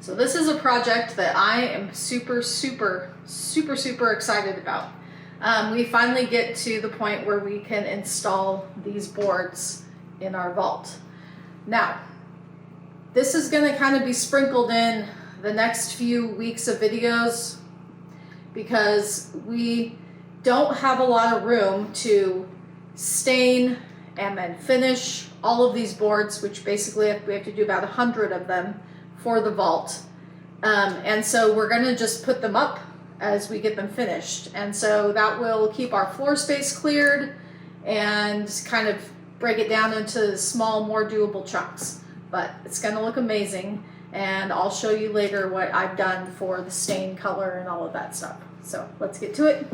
So this is a project that I am super excited about. We finally get to the point where we can install these boards in our vault. Now, this is going to kind of be sprinkled in the next few weeks of videos because we don't have a lot of room to stain and then finish all of these boards, which basically we have to do about 100 of them for the vault. And so we're going to just put them up as we get them finished. And so that will keep our floor space cleared and kind of break it down into small, more doable chunks. But it's going to look amazing, and I'll show you later what I've done for the stain color and all of that stuff. So let's get to it.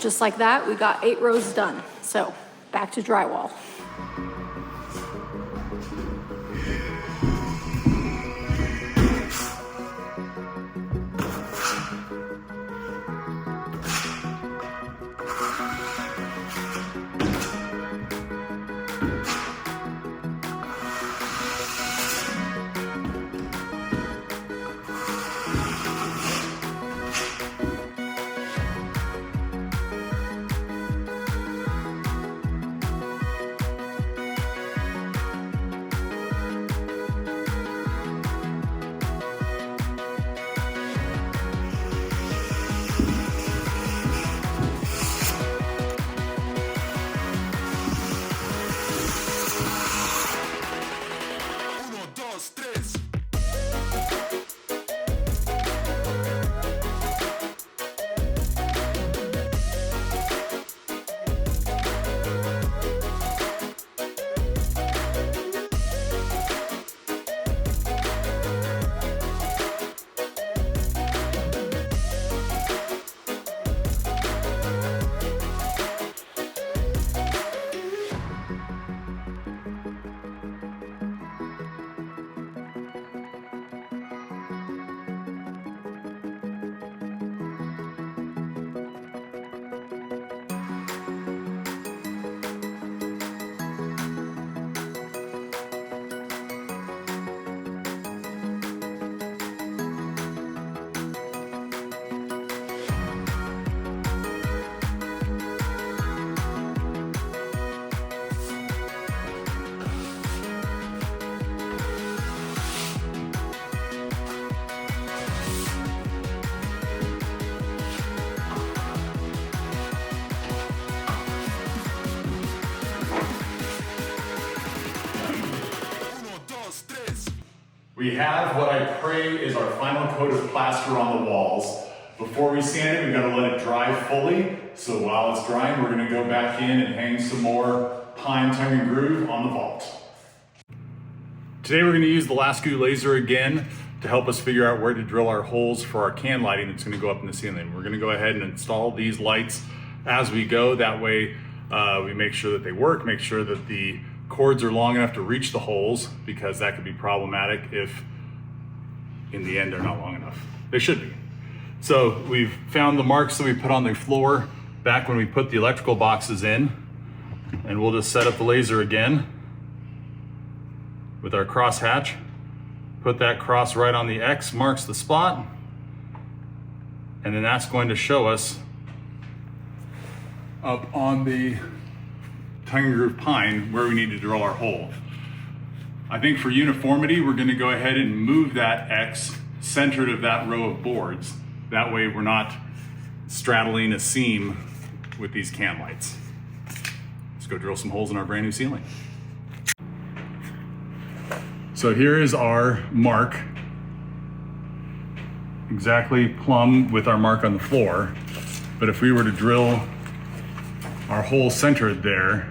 Just like that, we got 8 rows done. So back to drywall. We have what I pray is our final coat of plaster on the walls. Before we sand it, we've got to let it dry fully. So while it's drying, we're going to go back in and hang some more pine tongue and groove on the vault. Today we're going to use the Lasco laser again to help us figure out where to drill our holes for our can lighting that's going to go up in the ceiling. We're going to go ahead and install these lights as we go. That way We make sure that they work, make sure that the cords are long enough to reach the holes, because that could be problematic if in the end they're not long enough. They should be. So we've found the marks that we put on the floor back when we put the electrical boxes in, and we'll just set up the laser again with our crosshatch. Put that cross right on the X, marks the spot, and then that's going to show us up on the tongue and groove pine where we need to drill our hole. I think for uniformity, we're going to go ahead and move that X centered of that row of boards. That way we're not straddling a seam with these can lights. Let's go drill some holes in our brand new ceiling. So here is our mark, exactly plumb with our mark on the floor. But if we were to drill our hole centered there,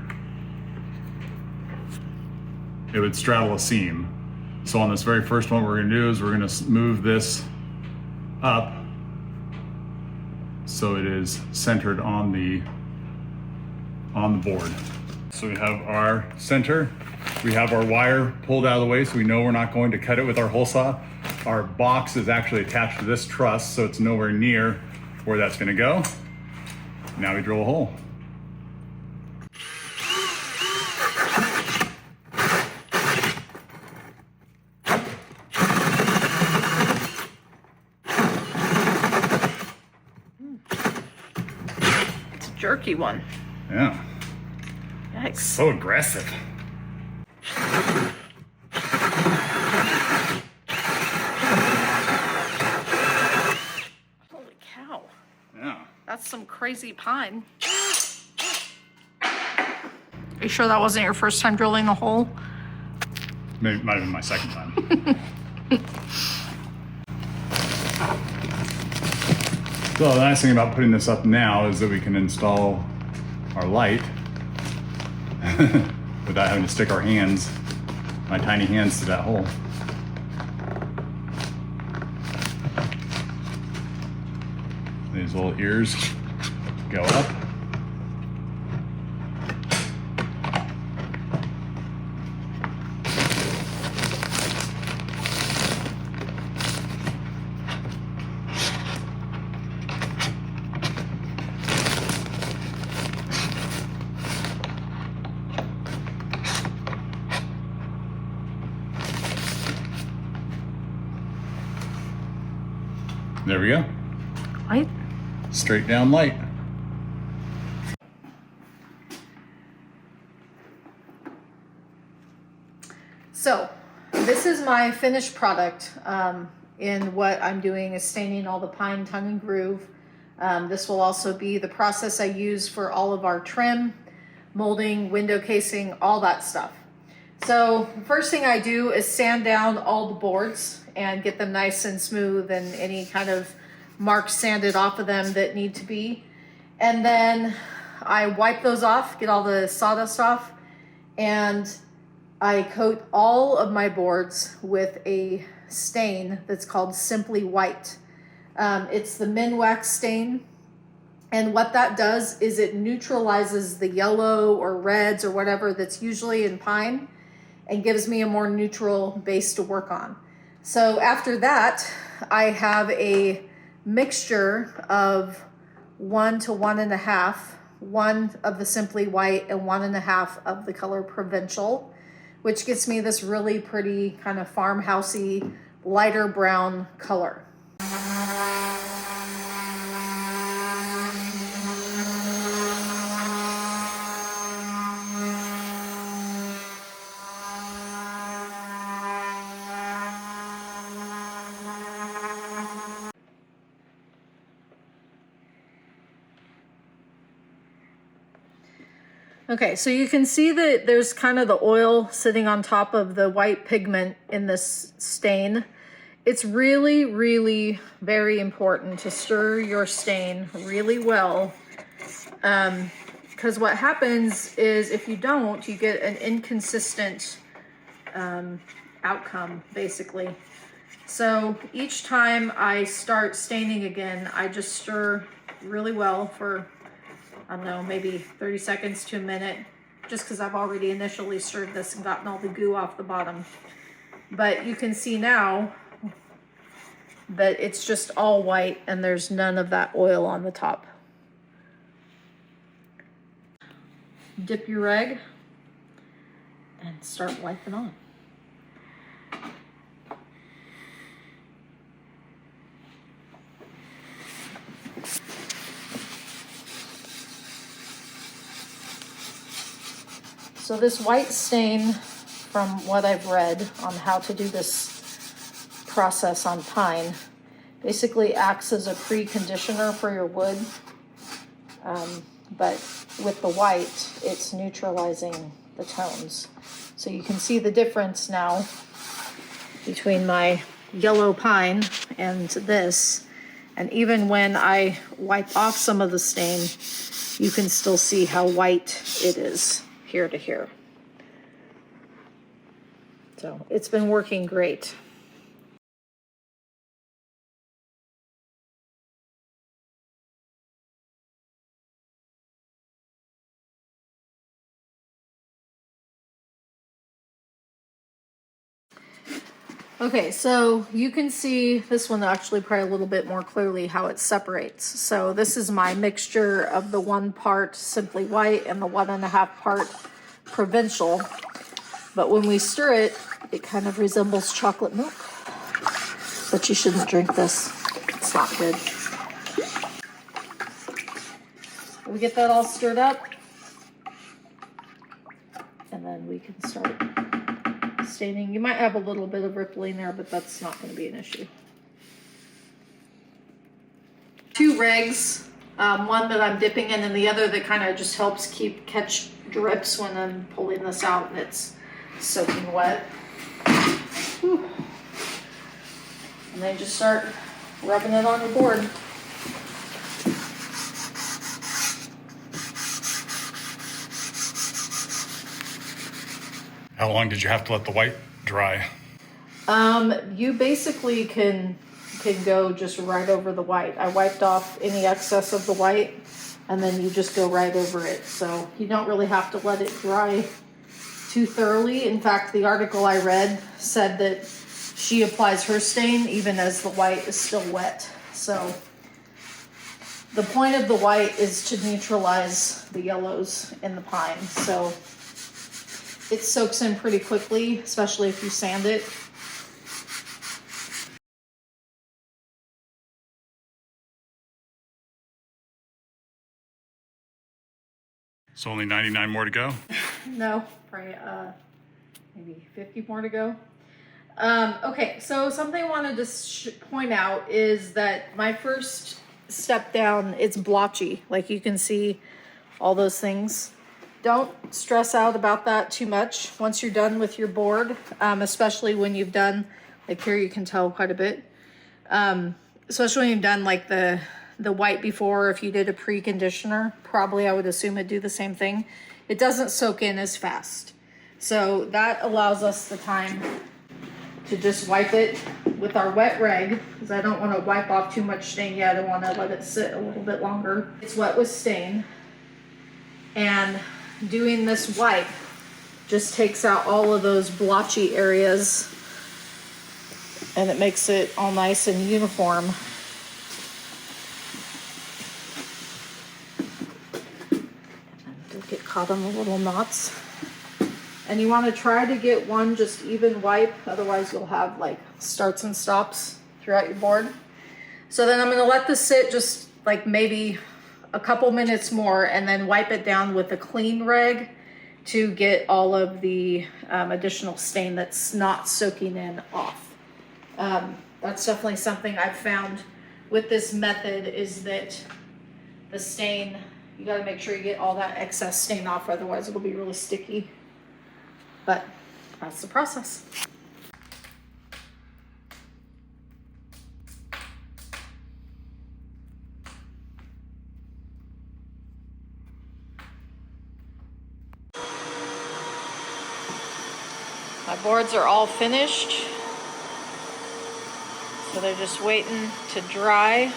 it would straddle a seam. So on this very first one, what we're gonna do is we're gonna move this up so it is centered on the board. So we have our center, we have our wire pulled out of the way so we know we're not going to cut it with our hole saw. Our box is actually attached to this truss, so it's nowhere near where that's gonna go. Now we drill a hole. It's a jerky one. Yeah. Yikes. So aggressive. Holy cow. Yeah. That's some crazy pine. Are you sure that wasn't your first time drilling the hole? Maybe it might have been my second time. So the nice thing about putting this up now is that we can install our light without having to stick our hands, my tiny hands, to that hole. These little ears go up. There we go. Light. Straight down light. So this is my finished product. In what I'm doing is staining all the pine tongue and groove. This will also be the process I use for all of our trim, molding, window casing, all that stuff. So first thing I do is sand down all the boards and get them nice and smooth and any kind of marks sanded off of them that need to be. And then I wipe those off, get all the sawdust off, and I coat all of my boards with a stain that's called Simply White. It's the Minwax stain. And what that does is it neutralizes the yellow or reds or whatever that's usually in pine and gives me a more neutral base to work on. So after that, I have a mixture of 1 to 1.5, 1 of the Simply White and 1.5 of the color Provincial, which gets me this really pretty kind of farmhousey, lighter brown color. Okay, so you can see that there's kind of the oil sitting on top of the white pigment in this stain. It's really, really very important to stir your stain really well, because what happens is if you don't, you get an inconsistent outcome, basically. So each time I start staining again, I just stir really well for I don't know, maybe 30 seconds to a minute, just because I've already initially stirred this and gotten all the goo off the bottom. But you can see now that it's just all white and there's none of that oil on the top. Dip your rag and start wiping on. So this white stain, from what I've read on how to do this process on pine, basically acts as a preconditioner for your wood. But with the white, it's neutralizing the tones. So you can see the difference now between my yellow pine and this. And even when I wipe off some of the stain, you can still see how white it is here to here. So it's been working great. Okay, so you can see this one actually probably a little bit more clearly how it separates. So this is my mixture of the 1 part Simply White and the 1.5 part Provincial. But when we stir it, it kind of resembles chocolate milk. But you shouldn't drink this. It's not good. We get that all stirred up. And then we can start staining. You might have a little bit of rippling there, but that's not going to be an issue. 2 rags, one that I'm dipping in and the other that kind of just helps catch drips when I'm pulling this out and it's soaking wet. Whew. And then just start rubbing it on your board. How long did you have to let the white dry? You basically can go just right over the white. I wiped off any excess of the white and then you just go right over it. So you don't really have to let it dry too thoroughly. In fact, the article I read said that she applies her stain even as the white is still wet. So the point of the white is to neutralize the yellows in the pine. So it soaks in pretty quickly, especially if you sand it. So only 99 more to go? No, probably maybe 50 more to go. Okay, so something I wanted to point out is that my first step down, it's blotchy. Like you can see all those things. Don't stress out about that too much once you're done with your board, especially when you've done, like here you can tell quite a bit, especially when you've done like the white before. If you did a preconditioner, probably I would assume it'd do the same thing. It doesn't soak in as fast. So that allows us the time to just wipe it with our wet rag, because I don't want to wipe off too much stain yet. I want to let it sit a little bit longer. It's wet with stain. And doing this wipe just takes out all of those blotchy areas and it makes it all nice and uniform. And don't get caught on the little knots. And you want to try to get one just even wipe, otherwise you'll have like starts and stops throughout your board. So then I'm going to let this sit just like maybe a couple minutes more and then wipe it down with a clean rag to get all of the additional stain that's not soaking in off. That's definitely something I've found with this method, is that the stain, you got to make sure you get all that excess stain off, otherwise it'll be really sticky. But that's the process. My boards are all finished, so they're just waiting to dry.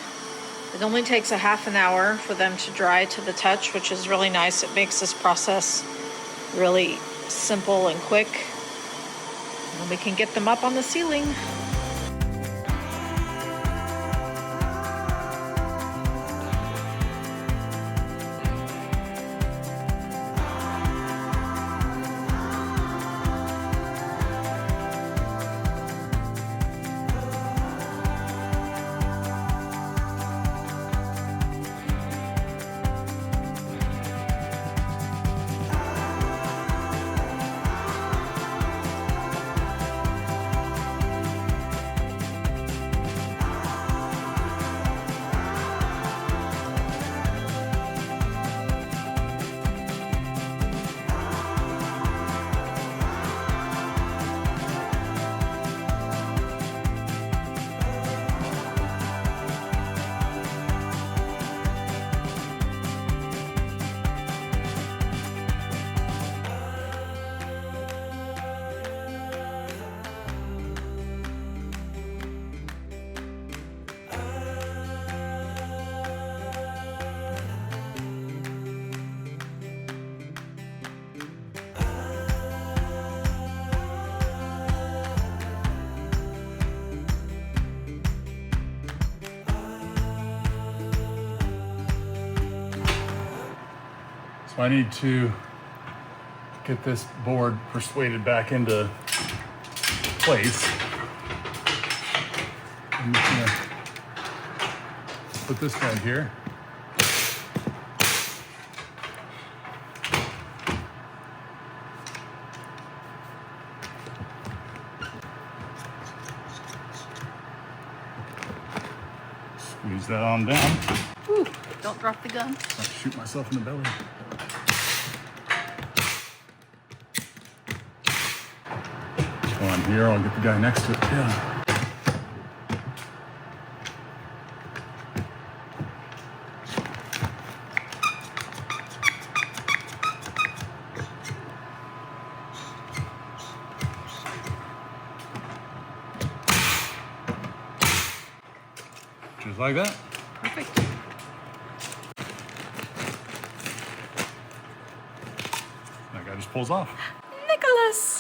It only takes a half an hour for them to dry to the touch, which is really nice. It makes this process really simple and quick. And we can get them up on the ceiling. So I need to get this board persuaded back into place. I'm just gonna put this guy here. Squeeze that on down. Ooh, don't drop the gun. I'll shoot myself in the belly. While I'm here, I'll get the guy next to it. Yeah. Just like that. Perfect. That guy just pulls off. Nicholas!